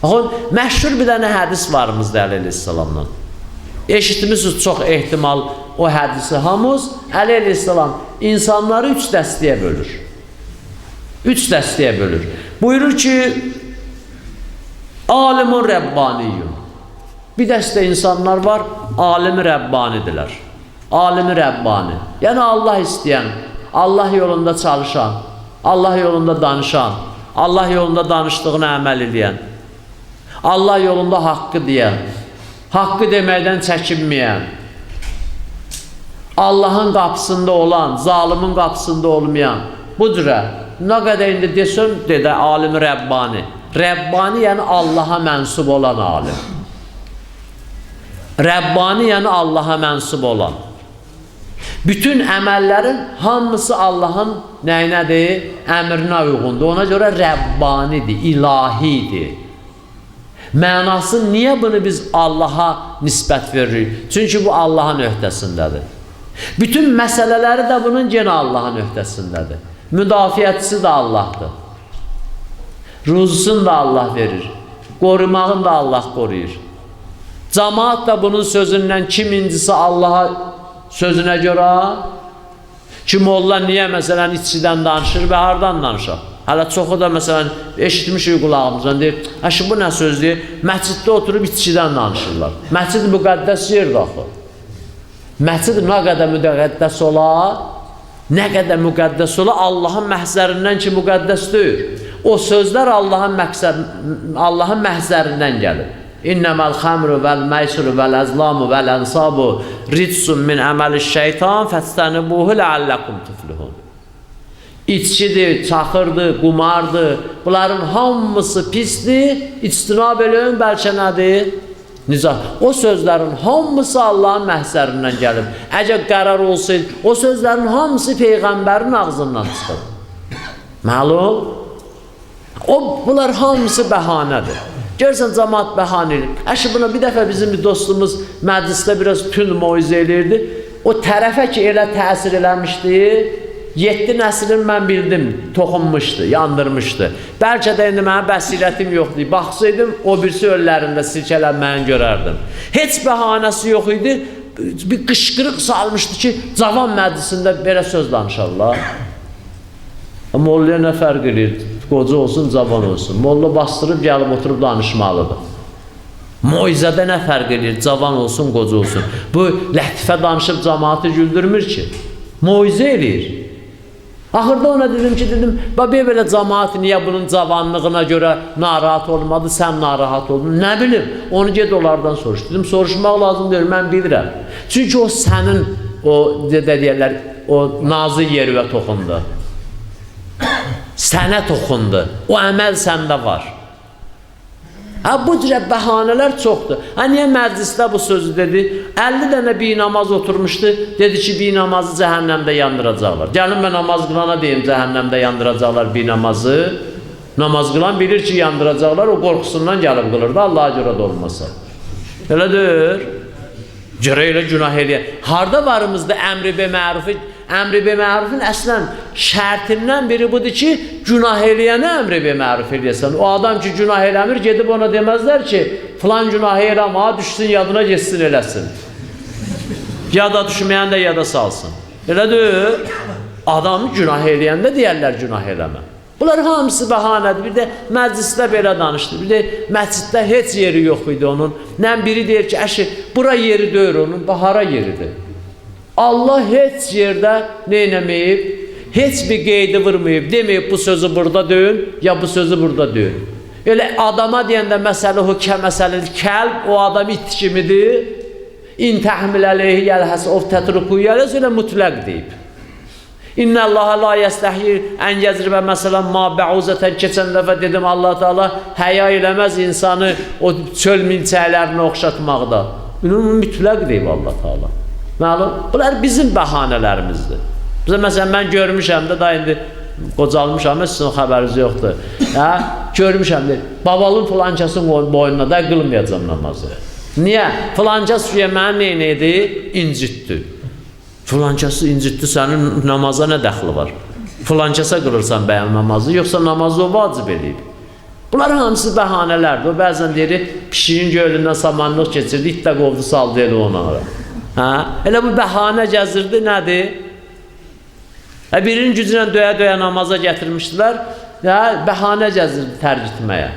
Baxın, məşhur bir dənə hədis varımızda Əli əleyhissalamdan. Eşitmişsiniz çox ehtimal o hədisi hamız. Əli əleyhissalam insanları 3 dəstəyə bölür. 3 dəstəyə bölür. Buyurur ki, alimun Rəbbaniyyun. Bir dəstə insanlar var, alimi Rəbbanidirlər. Alimi Rəbbani. Yəni Allah istəyən, Allah yolunda çalışan, Allah yolunda danışan, Allah yolunda danışdığına əməl edən, Allah yolunda haqqı deyən, haqqı deməkdən çəkinməyən, Allahın qapısında olan, zalimin qapısında olmayan, bu cürə, nə qədər indi desən, dedə alimi Rəbbani. Rəbbani yəni Allaha mənsub olan alim. Rəbbani yəni Allaha mənsub olan. Bütün əməllərin hamısı Allahın nəyinədir? Əmrinə uyğundur. Ona görə Rəbbanidir, ilahidir. Mənası niyə bunu biz Allaha nisbət veririk? Çünki bu Allahın öhdəsindədir. Bütün məsələləri də bunun yenə Allahın öhdəsindədir. Müdafiətçisi də Allahdır. Ruzusunu da Allah verir. Qorumağını da Allah qoruyur. Cəmaat da bunun sözündən kimincisi Allaha sözünə görə, ki molla niyə məsələn içkidən danışır və hardan danışır? Hələ çoxu da məsələn eşitmişik qulağımızdan deyir, əşi bu nə söz deyir? Məsciddə oturub içkidən danışırlar. Məscid müqəddəs yerdir axı. Məscid nə qədər müqəddəs ola, nə qədər müqəddəs ola, Allahın məhzərindən ki müqəddəs deyir. O sözlər Allahın məhzərindən gəlir. İnnəməl xəmru vəl məysuru vəl əzlamu vəl ənsabu ritsun min əməli şeytan fəstənibuhu ləalləkum tuflihun. İçkidir, çaxırdır, qumardır. Bunların hamısı pisdir. İctinab eləyin, bəlkə nədir? O sözlərin hamısı Allahın məhzərindən gəlib. Əgər qərar olsaydı, o sözlərin hamısı Peyğəmbərin ağzından çıxır. Məlum? Bunlar hamısı bəhanədir. Görsən, cəmaat bəhanə edir. Əşi, buna bir dəfə bizim bir dostumuz məclisdə biraz tünd moizə eləyirdi. O tərəfə ki, elə təsir eləmişdi, 7 nəslin mən bildim, toxunmuşdu, yandırmışdı. Bəlkə də indi mənə bəsirətim yoxdur. Baxsaydım, o birisi öllərində silkələnməyini görərdim. Heç bəhanəsi yox idi. Bir qışqırıq salmışdı ki, cavan məclisində belə söz danışarlar. Mollaya nə fərq edir? Qoca olsun, cavan olsun. Molla bastırıb, gəlib, oturub danışmalıdır. Moizədə nə fərq edir? Cavan olsun, qoca olsun. Bu, lətifə danışıb cəmaatı güldürmür ki. Moizə eləyir. Axırda ona dedim ki, belə cəmaat niyə bunun cavanlığına görə narahat olmadı, sən narahat oldun? Nə bilim, onu ged onlardan soruş. Dedim, soruşmaq lazım deyir, mən bilirəm. Çünki o sənin, deyərlər, o nazı yerivə toxundu. Sənə toxundu. O əməl səndə var. Bu cürə bəhanələr çoxdur. Niyə məclisdə bu sözü dedi? 50 dənə binamaz oturmuşdu. Dedi ki, binamazı cəhənnəmdə yandıracaqlar. Gəlin mən namaz qılana deyim, cəhənnəmdə yandıracaqlar binamazı. Namaz qılan bilir ki, yandıracaqlar. O qorxusundan gəlib qılırdı. Allaha görə də olmasa. Elədir. Görə elə günah eləyən. Harada varımızda əmri be mərufi? Əmri be mərufun əslən şərtindən biri budur ki, günah eləyənə əmri be məruf eləyəsən. O adam ki, günah eləmir, gedib ona deməzlər ki, filan günah eləmə, düşsün, yadına geçsin, eləsin. Yada düşməyən də yada salsın. Elədir. Adamı günah eləyəndə deyərlər günah eləmə. Bunlar hamısı bəhanədir. Bir də məclisdə belə danışdı. Bir də məsciddə heç yeri yox idi onun. Nə biri deyir ki, əşi, bura yeri deyir onun, bahara yeridir. Allah heç yerdə neynəməyib, heç bir qeydi vurmayıb, deməyib bu sözü burada deyil, ya bu sözü burada deyil. Elə adama deyəndə məsələ-hu kəməsəli kəlb, o adam it kimidir. İn təhmil əleyhi yəlhəs of tətruku yələs, elə mütləq deyib. İnnə Allaha la yəstəhir ən yəzribə məsələn ma bəuzətən keçən dəfə dedim Allah Teala həya eləməz insanı o çöl milçəklərini oxşatmaqda. Bunu mütləq deyib Allah Teala. Məlum, bunlar bizim bəhanələrimizdir. Məsələn, mən görmüşəm də, da indi qocalmışam, sizin xəbəriniz yoxdur. Görmüşəm, babalın filancasının boynuna da qılmayacam namazı. Niyə? Filanca suya mənə neynəydi? İncitdi. Filancası incitdi, sənin namaza nə dəxli var? Filancasa qılırsan bəyəm namazı, yoxsa namazı o vacib edib. Bunlar hamısı bəhanələrdir. O bəzən deyir, pişiyin gölündən samanlıq keçirdi, it də qovdu saldı elə onlara. Elə bu bəhanə gəzirdi, nədir? Birinin gücünə döyə-döyə namaza gətirmişdilər, bəhanə gəzirdi tərk etməyə.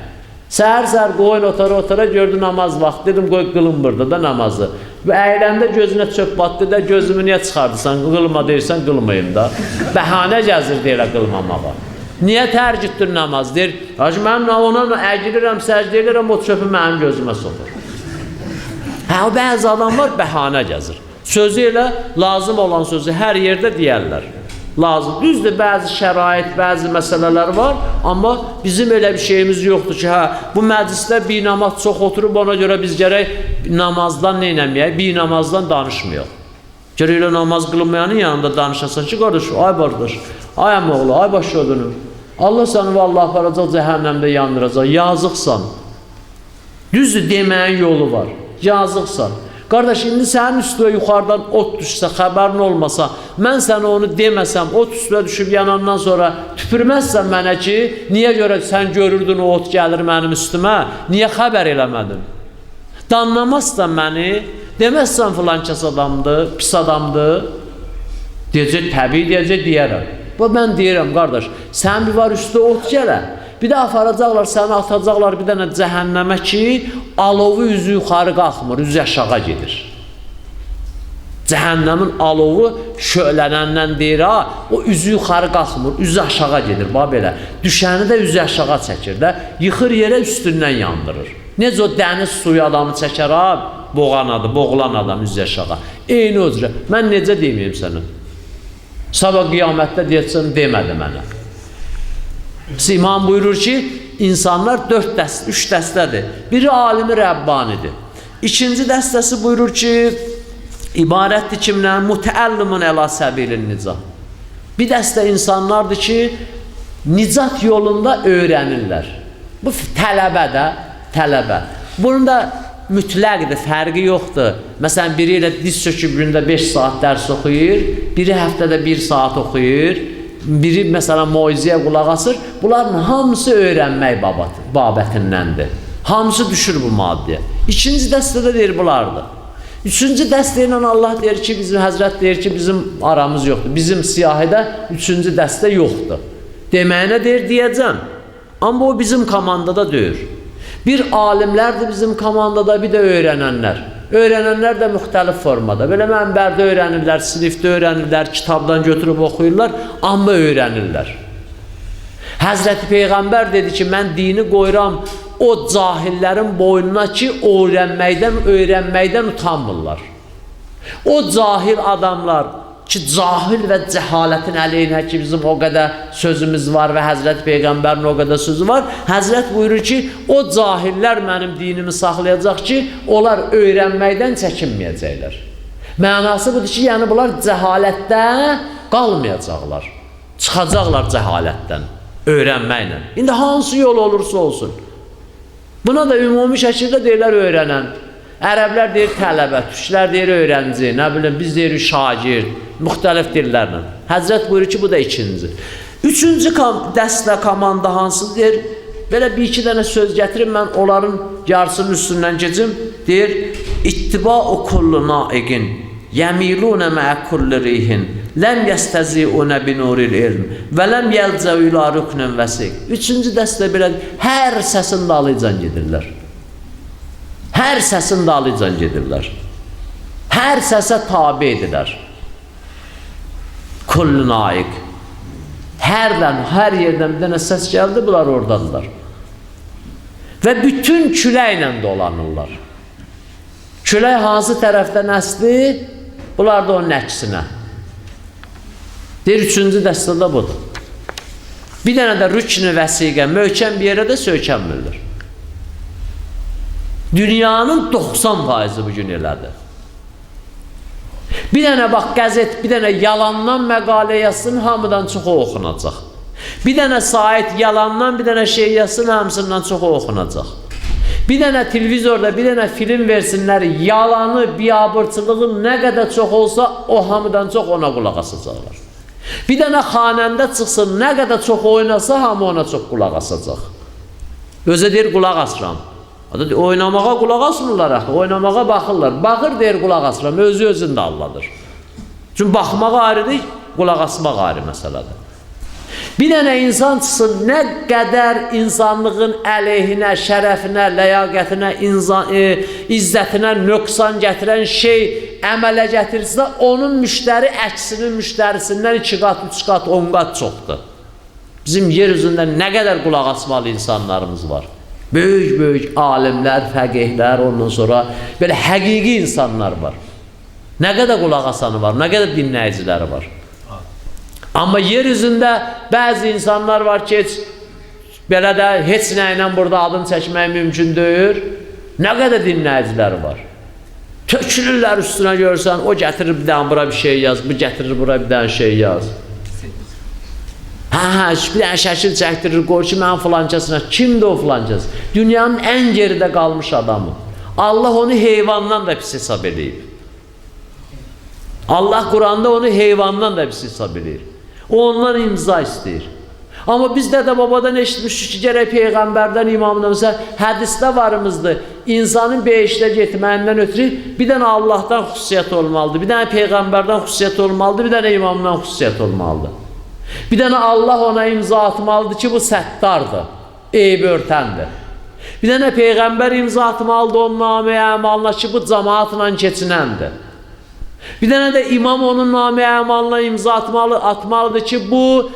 Səhər-səhər qoyun otara gördü namaz vaxt. Dedim, qoy qılın burada da namazı. Və əyləndə gözünə çöp batdı da, gözümü niyə çıxardırsan, qılma deyirsən, qılmayım da. Bəhanə gəzirdi elə qılmamağa. Niyə tərk etdin namaz? Deyir, mən ona əgilirəm, səcdə edirəm, o çöpü mənim gözümə soxur. O bəzi adamlar bəhanə gəzir. Sözü elə lazım olan sözü hər yerdə deyərlər. Lazım. Düzdür, bəzi şərait, bəzi məsələlər var, amma bizim elə bir şeyimiz yoxdur ki, bu məclisdə binamaz çox oturub, ona görə biz gərək namazdan neynəməyək, binamazdan danışmayaq. Gərək elə namaz qılınmayanın yanında danışasan ki, qardaş, ay qardaş, ay əmoğlu, ay başladınım, Allah səni vallahi aparacaq, cəhənnəmdə yandıracaq, yazıqsan. Düzdür, deməyin yolu var, yazıqsan. Qardaş, indi sənin üstüə yuxarıdan ot düşsə, xəbərin olmasa, mən sənə onu deməsəm, ot üstüə düşüb yanandan sonra tüpürməzsən mənə ki, niyə görə sən görürdün o ot gəlir mənim üstümə, niyə xəbər eləmədin? Danlamazsan məni, deməzsən filan kəs adamdır, pis adamdır, deyəcək, təbii deyəcək, deyərəm. Mən deyirəm, qardaş, sən bir var üstə ot gələ, bir də aparacaqlar, səni atacaqlar bir dənə cəhənnəmə ki, alovu üzü yuxarı qalxmır, üzü aşağı gedir. Cəhənnəmin alovu şölənəndən deyir, o üzü yuxarı qalxmır, üzü aşağı gedir, belə. Düşəni də üzü aşağı çəkir də, yıxır yerə üstündən yandırır. Necə o dəniz suyu adamı çəkər, boğulan adam üzü aşağı. Eyni o cürə, mən necə deməyim sənə? Sabah qiyamətdə deyəcəksən, demədi mənə. İmam buyurur ki, insanlar 3 dəstədir. Biri alimi Rəbbanidir. İkinci dəstəsi buyurur ki, ibarətdir kimdən? Mütəəllimun əla səbilin nicat. Bir dəstə insanlardır ki, nicat yolunda öyrənirlər. Bu tələbə. Bunun da mütləqdir, fərqi yoxdur. Məsələn, biri ilə diz çöküb gündə 5 saat dərs oxuyur, biri həftədə 1 saat oxuyur, biri məsələn moizəyə qulaq asır. Bunların hamısı öyrənmək babətindəndir. Hamısı düşür bu maddiyə. İkinci dəstədə deyir bunlardır. Üçüncü dəstə ilə Allah deyir ki, Həzrət deyir ki, bizim aramız yoxdur. Bizim siyahidə üçüncü dəstə yoxdur. Deməyinə deyir, deyəcəm. Amma o bizim komandada deyir. Bir alimlərdir bizim komandada, bir də öyrənənlər. Öyrənənlər də müxtəlif formada. Belə mənbərdə öyrənirlər, sinifdə öyrənirlər, kitabdan götürüb oxuyurlar, amma öyrənirlər. Həzrəti Peyğəmbər dedi ki, mən dini qoyuram o cahillərin boynuna ki, öyrənməkdən utanmırlar. O cahil adamlar ki, cahil və cəhalətin əleyhinə ki, bizim o qədər sözümüz var və Həzrəti Peyğəmbərin o qədər sözü var. Həzrət buyurur ki, o cahillər mənim dinimi saxlayacaq ki, onlar öyrənməkdən çəkinməyəcəklər. Mənası budur ki, yəni bunlar cəhalətdə qalmayacaqlar. Çıxacaqlar cəhalətdən, öyrənməklə. İndi hansı yol olursa olsun. Buna da ümumi şəkildə deyirlər öyrənən. Ərəblər deyir tələbə, türklər deyir öyrənci, nə bilim, biz deyirik şagird, müxtəlif dillərlə. Həzrət buyurur ki, bu da ikinci. Üçüncü dəstə komanda hansı deyir, belə bir iki dənə söz gətirim, mən onların yarısının üstündən keçim, deyir, ittiba'u kullu naiqin, yəmilunə məə kulli rihin, ləm yəstəzi'unə binuril ilm və ləm yəlcəv ilə rüknün vəsiq. Üçüncü dəstə belə hər səsin dalıcan gedirlər. Hər səsin dalıcan gedirlər. Hər səsə tabi edirlər. Kullu naiq. Hər yerdən bir dənə səs gəldi, bunlar oradadırlar. Və bütün küləklə dolanırlar. Külək hansı tərəfdən əsdi, bunlar da onun əksinə. Deyir, üçüncü dəstədə budur. Bir dənə də rükn-i vəsiqə, möhkəm bir yerə də söykənmirlər. Dünyanın 90% bu gün elədir. Bir dənə bax, qəzet, bir dənə yalandan məqalə yazsın, hamıdan çoxu oxunacaq. Bir dənə sait yalandan bir dənə şey yazsın, hamısından çoxu oxunacaq. Bir dənə televizorda bir dənə film versinlər, yalanı, biabırçılığın nə qədər çox olsa, o hamıdan çox ona qulaq asacaqlar. Bir dənə xanəndə çıxsın, nə qədər çox oynasa, hamı ona çox qulaq asacaq. Özə deyir, qulaq asıram. Oynamağa qulaq asmırlar axı, oynamağa baxırlar. Baxır deyir, qulaq asıram, özü özünü də alladır. Çünki baxmaq ayrıdır, qulaq asmaq ayrı məsələdir. Bir dənə insan çıxsın, nə qədər insanlığın əleyhinə, şərəfinə, ləyaqətinə, izzətinə nöqsan gətirən şey əmələ gətirsə, onun müştəri əksinin müştərisindən 2 qat, 3 qat, 10 qat çoxdur. Bizim yer üzündə nə qədər qulaq asmalı insanlarımız var. Böyük alimlər, fəqihlər, ondan sonra belə həqiqi insanlar var. Nə qədər qulaq asanı var, nə qədər dinləyiciləri var. Amma yer üzündə bəzi insanlar var ki, belə də heç nə ilə burada adını çəkmək mümkün deyil. Nə qədər dinləyiciləri var. Tökülürlər üstünə görsən, o gətirir bir dənə bura bir şey yaz, bu gətirir bura bir dənə şey yaz. Bir dənə şəkil çəkdirir, qoy ki, mən filancasına. Kimdir o filancası? Dünyanın ən geridə qalmış adamı. Allah onu heyvandan da pis hesab edib. Allah Quranda onu heyvandan da pis hesab edir. O ondan imza istəyir. Amma biz dədə babadan eşitmişik ki, gərək Peyğəmbərdən, imamdan, məsələn, hədisdə varımızdır. İnsanın behişdə getməyindən ötürü bir dənə Allahdan xüsusiyyət olmalıdır, bir dənə Peyğəmbərdən xüsusiyyət olmalıdır, bir dənə imamdan xüsusiyyət olmalıdır. Bir dənə Allah ona imza atmalıdır ki, bu səttardır, eybi örtəndir. Bir dənə Peyğəmbər imza atmalıdır onun naməyə əmalına ki, bu cəmaatla keçinəndir. Bir dənə də imam onun naməyə əmalına imza atmalıdır ki, bu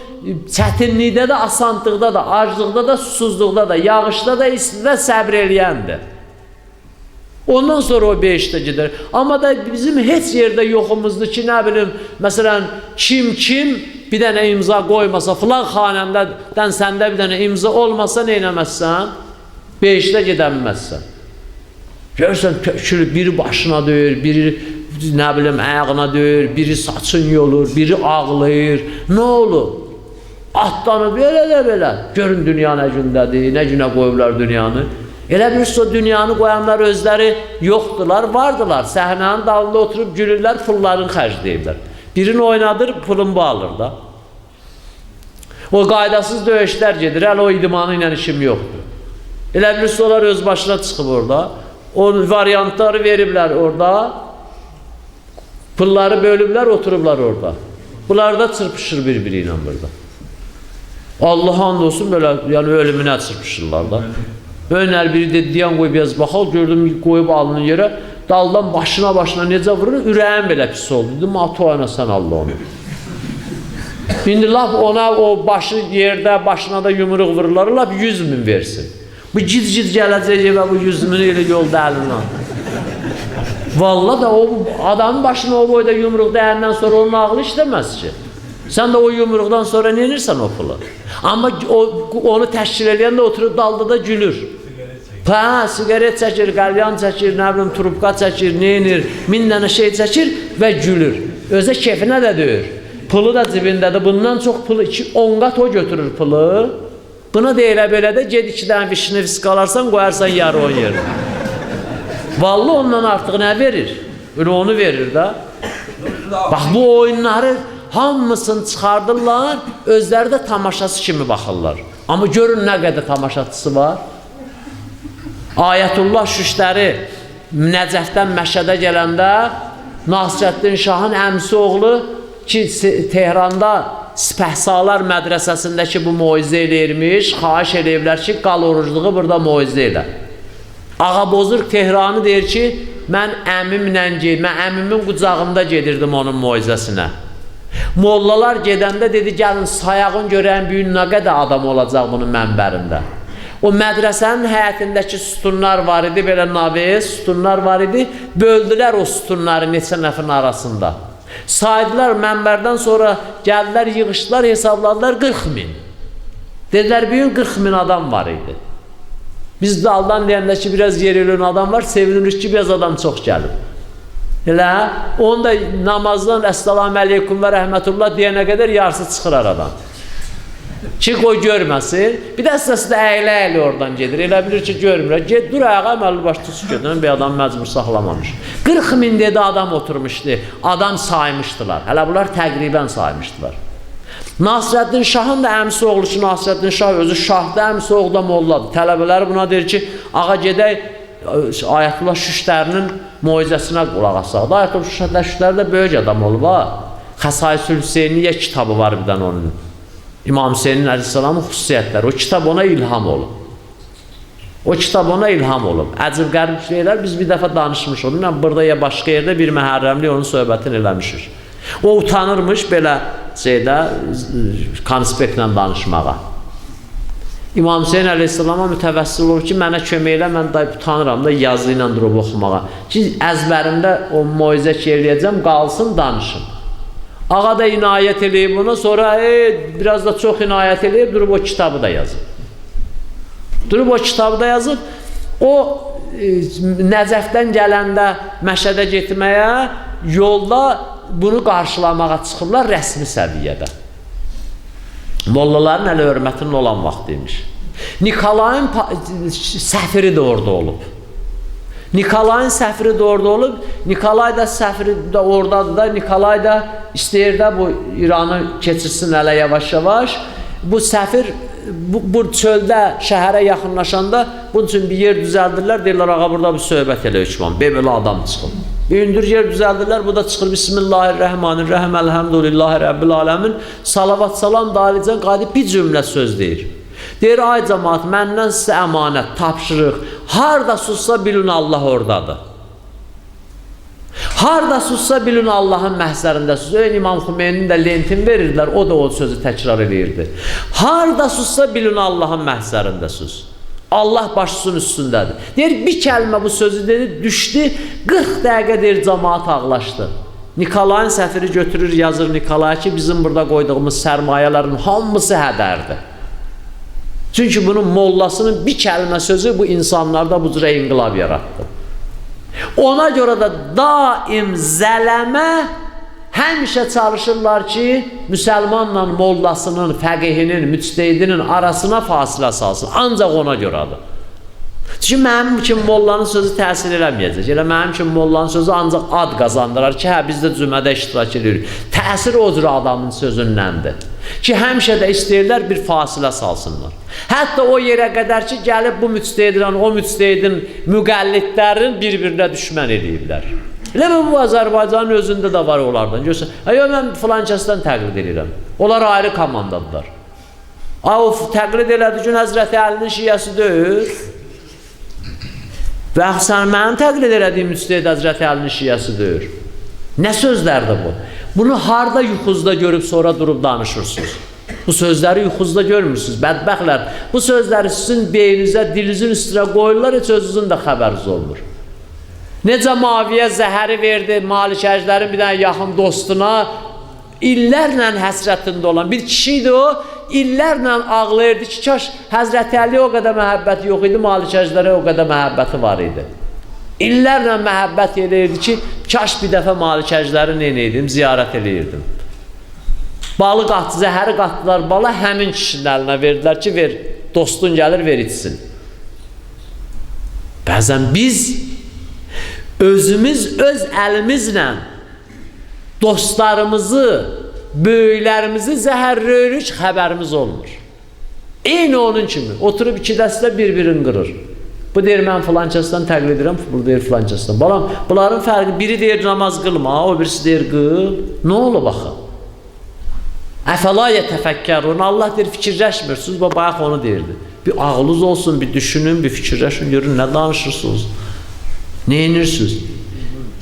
çətinlikdə də, asanlıqda da, aclıqda da, susuzluqda da, yağışda da, istidə səbr eləyəndir. Ondan sonra o behişdə gedir. Amma da bizim heç yerdə yoxumuzdur ki, nə bilim, məsələn, kim bir dənə imza qoymasa, filan xanəndədən səndə bir dənə imza olmasa, neynəməzsən? Behişdə gedənməzsən. Görürsən, tökülür, biri başına döyür, biri nə bilim, ayağına döyür, biri saçın yolur, biri ağlayır. Nə olur? Atlanıb, belə. Görün dünya nə gündədir, nə günə qoyublar dünyanı. Elə bilirsə, o dünyanı qoyanlar özləri yoxdular, vardılar. Səhnənin dalında oturub gülürlər, pullarını xərcləyirlər. Birini oynadır, pulunu alır da. O qaydasız döyüşlər gedir, hələ o idmanı ilə işim yoxdur. Elə bilirsə, onlar öz başına çıxıb orada. O variantları veriblər orada. Pulları bölüblər, oturublar orada. Bunlar da çırpışır bir-biri ilə burada. Allah and olsun, belə, yəni ölümünə çırpışırlar da. Önər biri də deyən qoyub yaz baxal, gördüm qoyub alının yerə, daldan başına necə vurur, ürəyim belə pis oldu. Dedim, atı oyna sən Allah onu. İndi laf ona o başı yerdə, başına da yumruq vururlar, laf 100 min versin. Bu gid gələcək və bu 100 min elə yolda əlindən. Vallahi da o adamın başına o boyda yumruq dəyəndən sonra onun ağlı işləməz ki. Sən də o yumruqdan sonra nə edirsən o pulu? Amma onu təşkil edən də oturub dalda da gülür. Sigaret çəkir, qəlyan çəkir, nə bilim, trubka çəkir, nə edir, 1000 dənə şey çəkir və gülür. Özə kefinə də deyir. Pulu da cibindədir, bundan çox pulu, 10 qat o götürür pulu. Buna deyilə belə də, ged 2 dənə vişini fisk alarsan, qoyarsan yarı o yeri. Vallahi ondan artıq nə verir? Öyle onu verir də. Bax, bu oyunları hamısını çıxardırlar, özləri də tamaşası kimi baxırlar. Amma görün nə qədər tamaşaçısı var. Ayətullah Şüştəri Nəcəfdən Məşədə gələndə Nasirəddin Şahın əmsi oğlu ki, Tehranda Sipəhsalar mədrəsəsindəki bu moizə eləyirmiş, xahiş eləyiblər ki, qal orucluğu burada moizə elə. Ağabozur Tehranı deyir ki, mən əmimin qucağında gedirdim onun moizəsinə. Mollalar gedəndə dedi, gəlin sayağın görən büyün nə qədər adam olacaq bunun mənbərində. O mədrəsənin həyətindəki sütunlar var idi, belə naviz sütunlar var idi, böldülər o sütunları neçə nəfrin arasında. Saydılar mənbərdən sonra gəldilər, yığışdılar, hesabladılar 40 min. Dedilər, büyün 40 min adam var idi. Biz daldan deyəndə ki, biraz yer ölən adam var, sevinirik ki, biraz adam çox gəlib. Elə, onu da namazdan Əssalamu əleykum və rəhmətullah deyənə qədər yarısı çıxır aradan. Ki, qoy görməsin. Bir də əsası da əylə-əylə oradan gedir. Elə bilir ki, görmür. Ged, dur ayağa, əməli başda su gödünün, bir adam məcbur saxlamamış. 40 min dedi adam oturmuşdu. Adam saymışdılar. Hələ bunlar təqribən saymışdılar. Nasrəddin Şahın da əmsi oğlu ki, Nasrəddin Şah özü şahdır, əmsi oğlu da molladır. Tələbələri buna deyir ki, ağa gedək Ayətullah Şüştərinin moizəsinə qulaq asaq. Ayətullah Şüştər də böyük adam olub ha. Xəsais-ül Hüseyniyyə kitabı var bir dənə onun. İmam Hüseynin Əleyhisselamın xüsusiyyətləri. O kitab ona ilham olub. O kitab ona ilham olub. Əcib qərib şeylər biz bir dəfə danışmışıq. Onunla burada ya başqa yerdə bir məhərrəmlik onun söhbətini eləmişik. O utanırmış belə şeydə konspektlə danışmağa. İmam Hüseyin Əleyhisselama mütəvəssil olur ki, mənə kömək elə, mən da utanıram da yazı ilə durub oxumağa. Ki, əzbərimdə o moizə ki eləyəcəm, qalsın, danışım. Ağa da inayət eləyib buna, sonra biraz da çox inayət eləyib, durub o kitabı da yazıb. Durub o kitabı da yazıb, o Nəcəfdən gələndə Məşədə getməyə, yolda bunu qarşılamağa çıxıblar rəsmi səviyyədə. Mollaların ələ hörmətinin olan vaxtıymış. Nikolayın səfiri də orada olub. Nikolayın səfiri də orada olub. Nikolay da səfiri də oradadır da. Nikolay da istəyir də bu İranı keçirsin ələ yavaş-yavaş. Bu səfir bu çöldə şəhərə yaxınlaşanda bunun üçün bir yer düzəldirlər. Deyirlər, ağa burada bir söhbət elə hökman. Belə adam çıxıb. Bir hündür yer düzəldirlər. Bu da çıxır. Bismillahirrahmanirrahim. Elhamdülillahi Rabbil aləmin. Salavat salam dalicən qadib bir cümlə söz deyir. Deyir, ay cəmaat, məndən sizə əmanət, tapşırıq. Harda sussa bilin Allah oradadır. Harda sussa bilin Allahın məhzərindəsiz. Öyle İmam Xümeynin də lentin verirdilər, o da o sözü təkrar edirdi. Harda sussa bilin Allahın məhzərindəsiz. Allah başçısının üstündədir. Deyir, bir kəlmə bu sözü dedi, düşdü, 40 dəqiqə deyir, cəmaat ağlaşdı. Nikolayın səfiri götürür, yazır Nikolaya ki, bizim burada qoyduğumuz sərmayələrin hamısı hədərdir. Çünki bunun mollasının bir kəlmə sözü bu insanlarda bu cürə inqilab yarattı. Ona görə də daim zələmə həmişə çalışırlar ki, müsəlmanla mollasının, fəqihinin, müctehidinin arasına fasilə salsın. Ancaq ona görədir. Çünki mənim kimi mollanın sözü təsir eləməyəcək. Elə mənim kimi mollanın sözü ancaq ad qazandırar ki, biz də cümədə iştirak edirik. Təsir o cür adamın sözündəndir. Ki, həmişə də istəyirlər bir fasilə salsınlar. Hətta o yerə qədər ki, gəlib bu müctehidin, o müctehidin müqəllidlərin bir-birinə düşmən ediblər. Elə bu Azərbaycanın özündə də var onlardan. Görürsən, mən filan kəsdən təqlid edirəm. Onlar ayrı komandadılar. O təqlid elədiyi gün Həzrəti Əlinin şiəsi deyil. Və sən mənim təqlid elədiyim müctehid Həzrəti Əlinin şiəsi deyil. Nə sözlərdir bu? Bunu harda yuxuzda görüb sonra durub danışırsınız? Bu sözləri yuxuzda görmürsünüz, bədbəxtlər. Bu sözləri sizin beyninizə, dilinizin üstünə qoyurlar, heç özünüzün də xəbəriniz olmur. Necə Maviyə zəhəri verdi Malikəclərin bir dənə yaxın dostuna, illərlə həsrətində olan bir kişi idi o, illərlə ağlayırdı ki, kaş Həzrəti Əli o qədər məhəbbəti yox idi, Malikəclərə o qədər məhəbbəti var idi. İllərlə məhəbbət eləyirdi ki, kaş bir dəfə Malikəcləri neynəydim, ziyarət eləyirdim. Balı qatdı, zəhəri qatdılar bala, həmin kişinin əlinə verdilər ki, ver, dostun gəlir, ver içsin. Bəzən biz özümüz öz əlimizlə dostlarımızı, böyüklərimizi zəhərləyirik, xəbərimiz olmur. Eyni onun kimi, oturub iki dəstə bir-birini qırır. Bu deyir, mən filan kəsdən təqlid edirəm, bu deyir filan kəsdən. Balam, bunların fərqi, biri deyir namaz qılma, o birisi deyir qıl. Nə olub axı? Əfəla yətəfəkkərun, Allah deyir, fikirləşmirsiniz, bayaq onu deyirdi. Bir ağlınız olsun, bir düşünün, bir fikirləşin, görün, nə danışırsınız? Nə inirsiniz?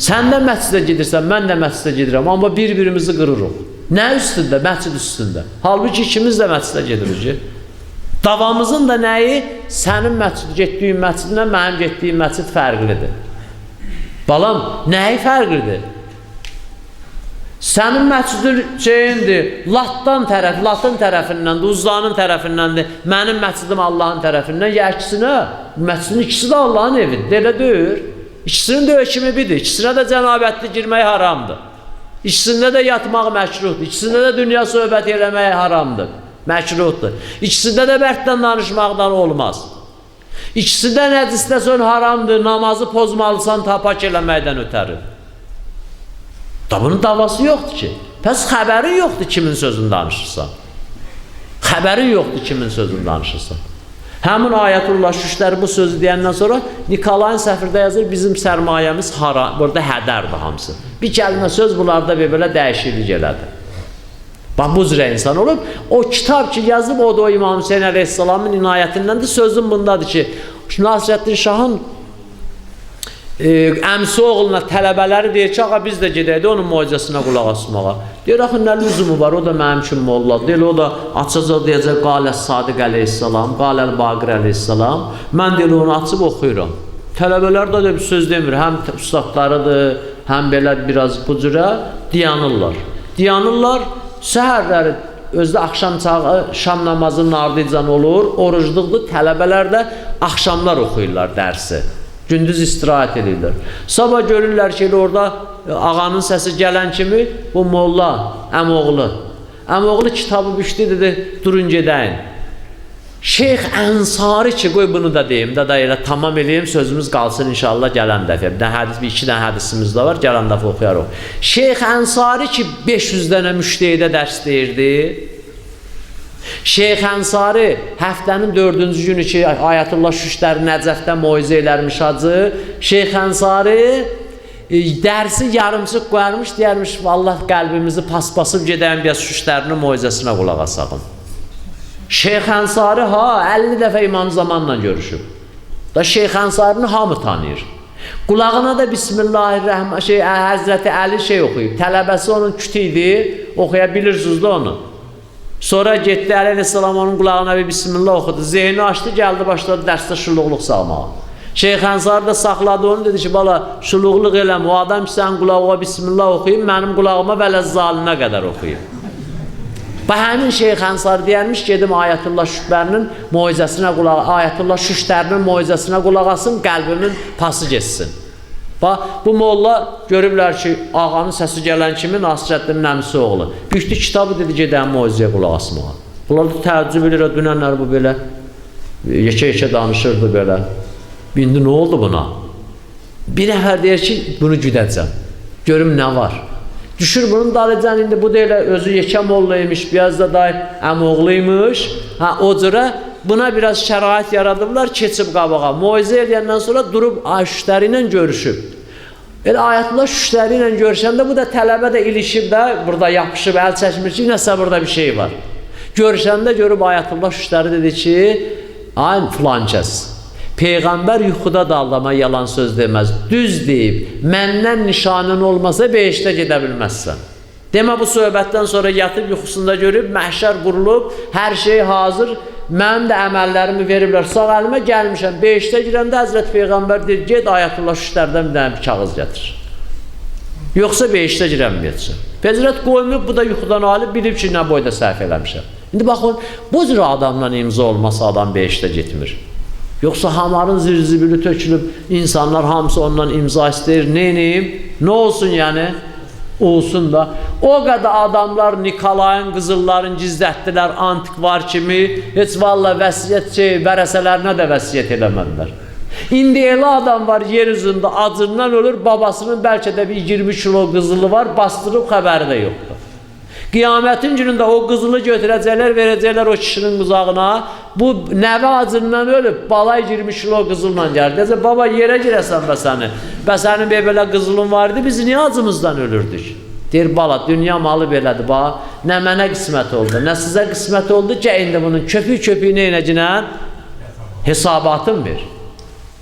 Sən də məscidə gedirsən, mən də məscidə gedirəm, amma bir-birimizi qırırıq. Nə üstündə? Məscid üstündə. Halbuki ikimiz də məscidə gedirik. Davamızın da nəyi? Sənin getdiyin məscidlə mənim getdiyim məscid fərqlidir. Balam, nəyi fərqlidir? Sənin məscidin şeyindir, Latın tərəfindən, Uzlanın tərəfindəndir, mənim məscidim Allahın tərəfindən, ya ikisinə, məscidin ikisi də Allahın evidir, elə deyir. İkisinin də hökmü bidir, ikisinə də cənabətli girmək haramdır. İkisində də yatmaq məkruhdur, ikisində də dünya söhbəti eləmək haramdır, məkruhdur. İkisində də bərddən danışmaqdan olmaz. İkisində nəcistə sən haramdır, namazı pozmalısan tapak eləməkdən ötəri. Da bunun davası yoxdur ki. Pəs xəbərin yoxdur kimin sözünü danışırsan. Xəbərin yoxdur kimin sözünü danışırsan. Həmin Ayətullah Şüştəri bu sözü deyəndən sonra Nikolayın səfirdə yazır, bizim sərmayəmiz hara, burada hədərdir hamısı. Bir kəlmə söz bunlarda belə dəyişiklik elədi. Bax, bu cürə insan olub. O kitab ki yazıb, o da o İmam Hüseyin Əleyhisselamın inayətindəndir. Sözüm bundadır ki, Nasrəddin Şahın əmsi oğluna tələbələri deyir ki, ağa biz də gedəydi onun mucizəsinə qulaq asmağa. Deyir, axı nə lüzumu var, o da mənim kimi molla. Deyir, o da açacaq deyəcək, Qaləs Sadiq Əleyhisselam, Qaləl Baqir Əleyhisselam. Mən deyir, onu açıb oxuyuram. Tələbələr də bir söz demir, həm ustadlarıdır, həm belə biraz bu cürə dayanırlar. Dayanırlar, səhərləri özdə axşam çağı, şam namazının ardıcan olur, orucluqdur, tələbələr də axşamlar oxuyurlar dərsi. Gündüz istirahət edirlər. Sabah görürlər ki, orada ağanın səsi gələn kimi, bu molla, əmoğlu. Əmoğlu kitabı büşdü, dedi, durun gedəyin. Şeyx Ənsari ki, qoy bunu da deyim, da elə tamam eləyim, sözümüz qalsın inşallah gələn dəfə. İki dənə hədisimiz də var, gələn dəfə oxuyarıq. Şeyx Ənsari ki, 500 dənə müştehidə dərs deyirdi. Şeyx Ənsari həftənin 4-cü günü ki, Ayətullah Şüştəri Nəcəfdə moizə elərmiş hacı, Şeyx Ənsari dərsi yarımçıq qoyarmış, deyərmiş, Allah qəlbimizi paspasıb gedəyim, biraz Şüştərinin moizəsinə qulaq asaqın. Şeyx Ənsari 50 dəfə İmam Zamanla görüşüb. Da Şeyx Ənsarini hamı tanıyır. Qulağına da Bismillahirrahmanirrahim, Həzrəti Əli oxuyub. Tələbəsi onun kütü idi, oxuyabilirsiniz da onu. Sonra getdi Əleyhisselam onun qulağına bir Bismillah oxudu. Zeyni açdı, gəldi, başladı dərsdə şuluqluq salmağa. Şeyx Ənsari da saxladı onu, dedi ki, bala, şuluqluq eləm, o adam ki, sən qulağına Bismillah oxuyub, mənim qulağıma vələzzalinə qədər oxuyub. Və həmin Şeyx Ənsari deyərmiş, gedim Ayətullah Şüştərinin moizəsinə qulaq asın, qəlbimin pası geçsin. Bu molla görüblər ki, ağanın səsi gələn kimi Nasrəddinin əmsi oğlu. Büyükdü kitabı dedi, gedəm moizəyə qulaq asmağa. Bunlar da təəccüb edir, dünənlər bu belə, yekə-yekə danışırdı belə. İndi nə oldu buna? Bir nəfər deyir ki, bunu güdəcəm, görüm nə var. Düşür bunun dalıcan, indi bu da elə özü yekə molluymuş, biraz da day əmoğluymuş. O cürə buna biraz şərait yaradıblar, keçib qabağa. Moizə edəndən sonra durub Şüştəri ilə görüşüb. Elə Ayətullah Şüştəri ilə görüşəndə bu da tələbə də ilişib də, burada yapışıb, əl çəkmir ki, nəsə burada bir şey var. Görüşəndə görüb Ayətullah Şüştəri dedi ki, ay filan kəs, Peyğəmbər yuxuda da Allah'a yalan söz deməz, düz deyib, məndən nişanın olmasa behiştə gedə bilməzsən. Demə bu söhbətdən sonra yatıb yuxusunda görüb, məhşər qurulub, hər şey hazır, mənim də əməllərimi veriblər, sağ əlimə gəlmişəm, behiştə girəndə Həzrət Peyğəmbər deyir, get Ayətullah Şüştərdən bir dənə bir kağız gətir. Yoxsa behiştə girəməyəcəksən. Həzrət qoymayıb, bu da yuxudan alıb, bilib ki, nə boyda səhv eləmişəm. İndi baxın, bu cür adamla imza olmasa adam behiştə getmir. Yoxsa hamarın zirzibili tökülüb, insanlar hamısı ondan imza istəyir, neyim, nə olsun yəni? Olsun da. O qədər adamlar Nikolayın, qızılların gizlətdilər, antikvar kimi, heç valla vəsiyyət vərəsələrinə də vəsiyyət eləmədilər. İndi elə adam var, yer üzündə acından ölür, babasının bəlkə də bir 20 kilo qızılı var, bastırıb xəbəri də yoxdur. Qiyamətin günündə o qızılı götürəcəklər, verəcəklər o kişinin quzağına. Bu nəvə acından ölüb, balay 20 kilo qızılla gəlir. Deyəcək, baba yerə girəsən bə səni. Bə sənin belə qızılın var idi, biz niyə acımızdan ölürdük? Deyir, bala, dünya malı belədir, bax. Nə mənə qismət oldu, nə sizə qismət oldu ki, indi bunun köpük neynəcəklə hesabatın ver.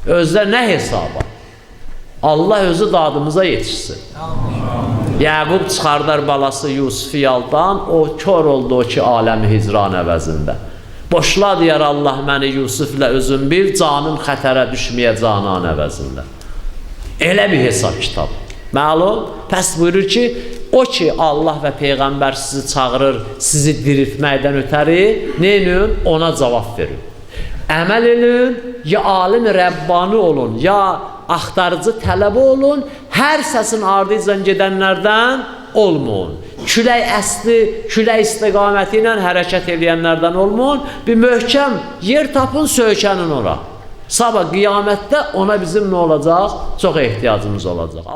Özdə nə hesabat? Allah özü dadımıza yetişsin. Yəqub çıxardar balası Yusufu yaldan, o kör oldu o ki, aləmi hicran əvəzində. Boşla deyər Allah məni Yusuflə özün bil, canım xətərə düşməyə canan əvəzində. Elə bir hesab kitab. Məlum, pəs buyurur ki, o ki, Allah və Peyğəmbər sizi çağırır, sizi diriltməkdən ötəri, neyin? Ona cavab verin. Əməl edin, ya alim Rəbbani olun, ya axtarıcı tələbə olun, hər səsin ardıcan gedənlərdən olmayın. Külək əsli, külək istiqaməti ilə hərəkət edənlərdən olmayın. Bir möhkəm yer tapın, söykənin ora. Sabah qiyamətdə ona bizim nə olacaq? Çox ehtiyacımız olacaq.